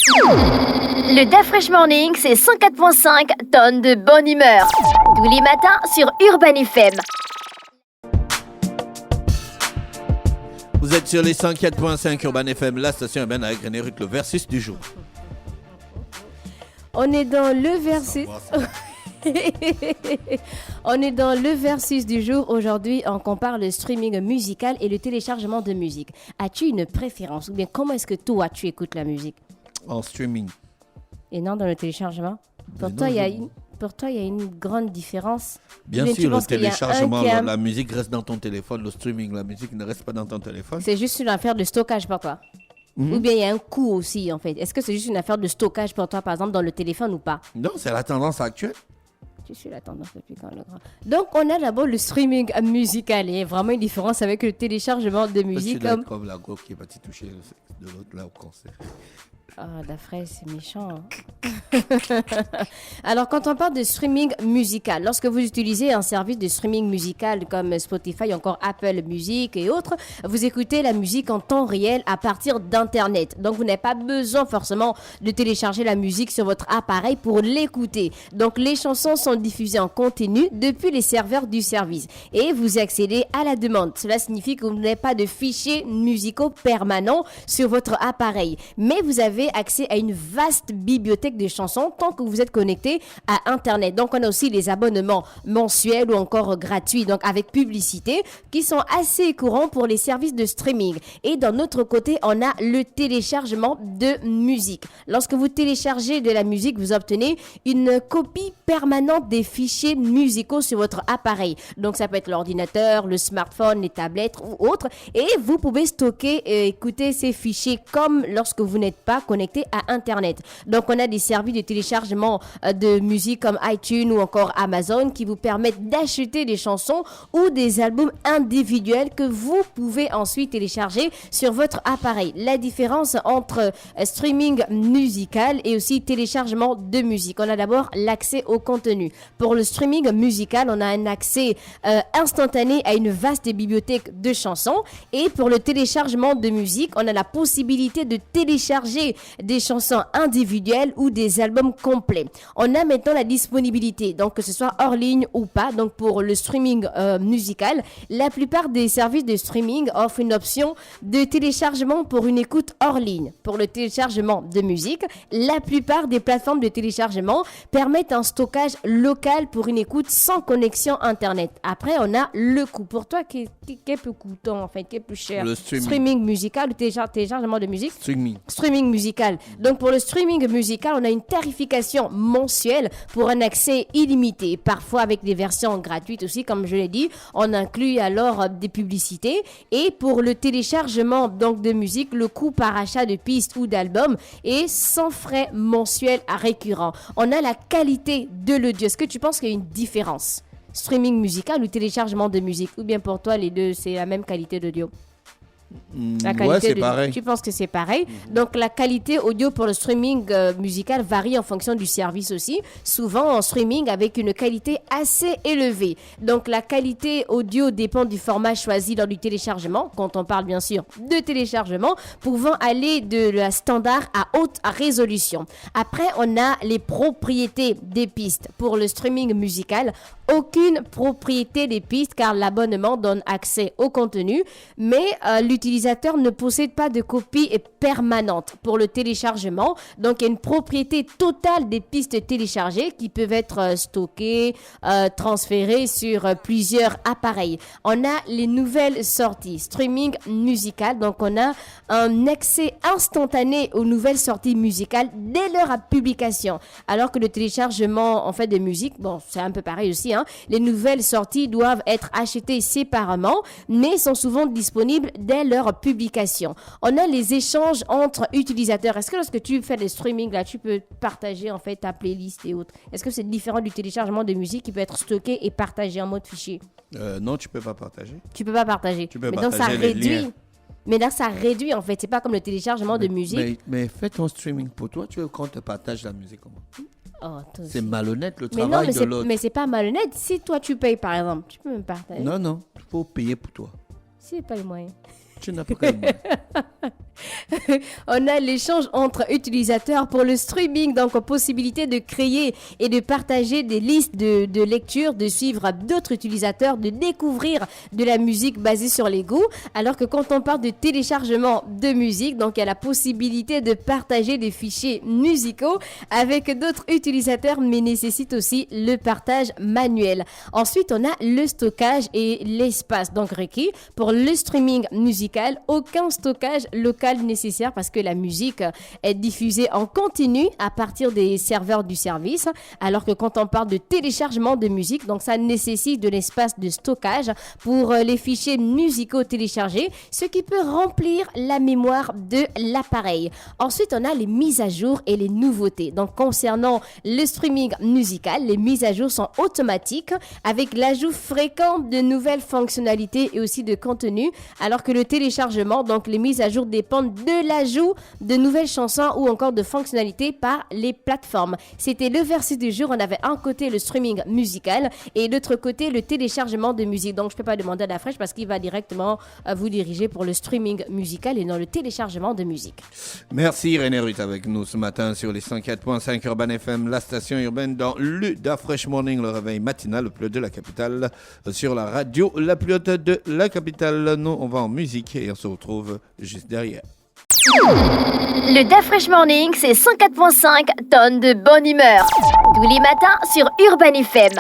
Le DAF Fresh Morning, c'est 104.5 tonnes de bonne humeur. Tous les matins sur Urban FM. Vous êtes sur les 104.5 Urban FM, la station urbaine avec René Ruc, le versus du jour. On est dans le versus. On est dans le versus du jour. Aujourd'hui, on compare le streaming musical et le téléchargement de musique. As-tu une préférence ou bien comment est-ce que toi tu écoutes la musique? En streaming. Et non dans le téléchargement? Pour toi, il y a une grande différence. Bien sûr, le téléchargement, la musique reste dans ton téléphone. Le streaming, la musique ne reste pas dans ton téléphone. C'est juste une affaire de stockage pour toi. Ou bien il y a un coût aussi, en fait. Est-ce que c'est juste une affaire de stockage pour toi, par exemple, dans le téléphone ou pas? Non, c'est la tendance actuelle. Je suis la tendance depuis quand le grand. Donc, on a d'abord le streaming musical. Il y a vraiment une différence avec le téléchargement de musique. Tu dois être comme la go qui est partie toucher le sexe de l'autre là au concert. Ah, d'après, c'est méchant. Alors, quand on parle de streaming musical, lorsque vous utilisez un service de streaming musical comme Spotify, encore Apple Music et autres, vous écoutez la musique en temps réel à partir d'Internet. Donc, vous n'avez pas besoin forcément de télécharger la musique sur votre appareil pour l'écouter. Donc, les chansons sont diffusées en continu depuis les serveurs du service et vous accédez à la demande. Cela signifie que vous n'avez pas de fichiers musicaux permanents sur votre appareil, mais vous avez accès à une vaste bibliothèque de chansons tant que vous êtes connecté à Internet. Donc, on a aussi les abonnements mensuels ou encore gratuits, donc avec publicité, qui sont assez courants pour les services de streaming. Et d'un autre côté, on a le téléchargement de musique. Lorsque vous téléchargez de la musique, vous obtenez une copie permanente des fichiers musicaux sur votre appareil. Donc, ça peut être l'ordinateur, le smartphone, les tablettes ou autres. Et vous pouvez stocker et écouter ces fichiers comme lorsque vous n'êtes pas connecté à Internet. Donc, on a des services de téléchargement de musique comme iTunes ou encore Amazon qui vous permettent d'acheter des chansons ou des albums individuels que vous pouvez ensuite télécharger sur votre appareil. La différence entre streaming musical et aussi téléchargement de musique. On a d'abord l'accès au contenu. Pour le streaming musical, on a un accès instantané à une vaste bibliothèque de chansons. Et pour le téléchargement de musique, on a la possibilité de télécharger des chansons individuelles ou des albums complets. On a maintenant la disponibilité, donc que ce soit hors ligne ou pas. Donc pour le streaming musical, la plupart des services de streaming offrent une option de téléchargement pour une écoute hors ligne. Pour le téléchargement de musique, la plupart des plateformes de téléchargement permettent un stockage local pour une écoute sans connexion Internet. Après, on a le coût. Pour toi, qui est plus coûteux en fait, qui est plus cher? Le streaming. Streaming musical ou téléchargement de musique? Streaming musical. Donc pour le streaming musical, on a une tarification mensuelle pour un accès illimité, parfois avec des versions gratuites aussi, comme je l'ai dit. On inclut alors des publicités. Et pour le téléchargement donc de musique, le coût par achat de pistes ou d'albums est sans frais mensuels à récurrent. On a la qualité de l'audio. Est-ce que tu penses qu'il y a une différence? Streaming musical ou téléchargement de musique? Ou bien pour toi, les deux, c'est la même qualité d'audio? Ouais, c'est pareil. Tu penses que c'est pareil? Donc, la qualité audio pour le streaming musical varie en fonction du service aussi. Souvent, en streaming, avec une qualité assez élevée. Donc, la qualité audio dépend du format choisi lors du téléchargement. Quand on parle, bien sûr, de téléchargement, pouvant aller de la standard à haute résolution. Après, on a les propriétés des pistes. Pour le streaming musical, aucune propriété des pistes car l'abonnement donne accès au contenu, mais l'utilisateur ne possède pas de copie permanente pour le téléchargement. Donc, il y a une propriété totale des pistes téléchargées qui peuvent être stockées, transférées sur plusieurs appareils. On a les nouvelles sorties, streaming musical. Donc, on a un accès instantané aux nouvelles sorties musicales dès leur publication. Alors que le téléchargement, en fait, de musique, bon, c'est un peu pareil aussi, hein. Les nouvelles sorties doivent être achetées séparément, mais sont souvent disponibles dès leur publication. On a les échanges entre utilisateurs. Est-ce que lorsque tu fais des streamings, là, tu peux partager en fait ta playlist et autres? Est-ce que c'est différent du téléchargement de musique qui peut être stocké et partagé en mode fichier? Non, tu peux pas partager. Tu peux pas partager. Tu peux mais partager donc ça les réduit. liens. Mais là, ça réduit en fait. C'est pas comme le téléchargement de musique. Mais fais ton streaming pour toi. Tu veux qu'on te partage la musique comment? Oh, c'est malhonnête le mais travail non, de l'autre. Mais c'est pas malhonnête. Si toi tu payes par exemple, tu peux me partager. Non, il faut payer pour toi. Si, pas les moyens. Tu n'as pas les moyens. On a l'échange entre utilisateurs pour le streaming, donc possibilité de créer et de partager des listes de lecture, de suivre d'autres utilisateurs, de découvrir de la musique basée sur les goûts. Alors que quand on parle de téléchargement de musique, donc il y a la possibilité de partager des fichiers musicaux avec d'autres utilisateurs, mais nécessite aussi le partage manuel. Ensuite, on a le stockage et l'espace. Donc requis pour le streaming musical, aucun stockage local nécessaire parce que la musique est diffusée en continu à partir des serveurs du service, alors que quand on parle de téléchargement de musique, donc ça nécessite de l'espace de stockage pour les fichiers musicaux téléchargés, ce qui peut remplir la mémoire de l'appareil. Ensuite, on a les mises à jour et les nouveautés. Donc concernant le streaming musical, les mises à jour sont automatiques avec l'ajout fréquent de nouvelles fonctionnalités et aussi de contenu, alors que le téléchargement, donc les mises à jour dépendent de l'ajout de nouvelles chansons ou encore de fonctionnalités par les plateformes. C'était le verset du jour. On avait un côté le streaming musical et de l'autre côté le téléchargement de musique. Donc je ne peux pas demander à la fraîche parce qu'il va directement vous diriger pour le streaming musical et non le téléchargement de musique. Merci René Ruth avec nous ce matin sur les 104.5 Urban FM, la station urbaine dans le Da Fresh Morning, le réveil matinal le plus haut de la capitale, sur la radio la plus haute de la capitale. Nous on va en musique et on se retrouve juste derrière. Le Da Fresh Morning, c'est 104.5 tonnes de bonne humeur. Tous les matins sur Urban FM.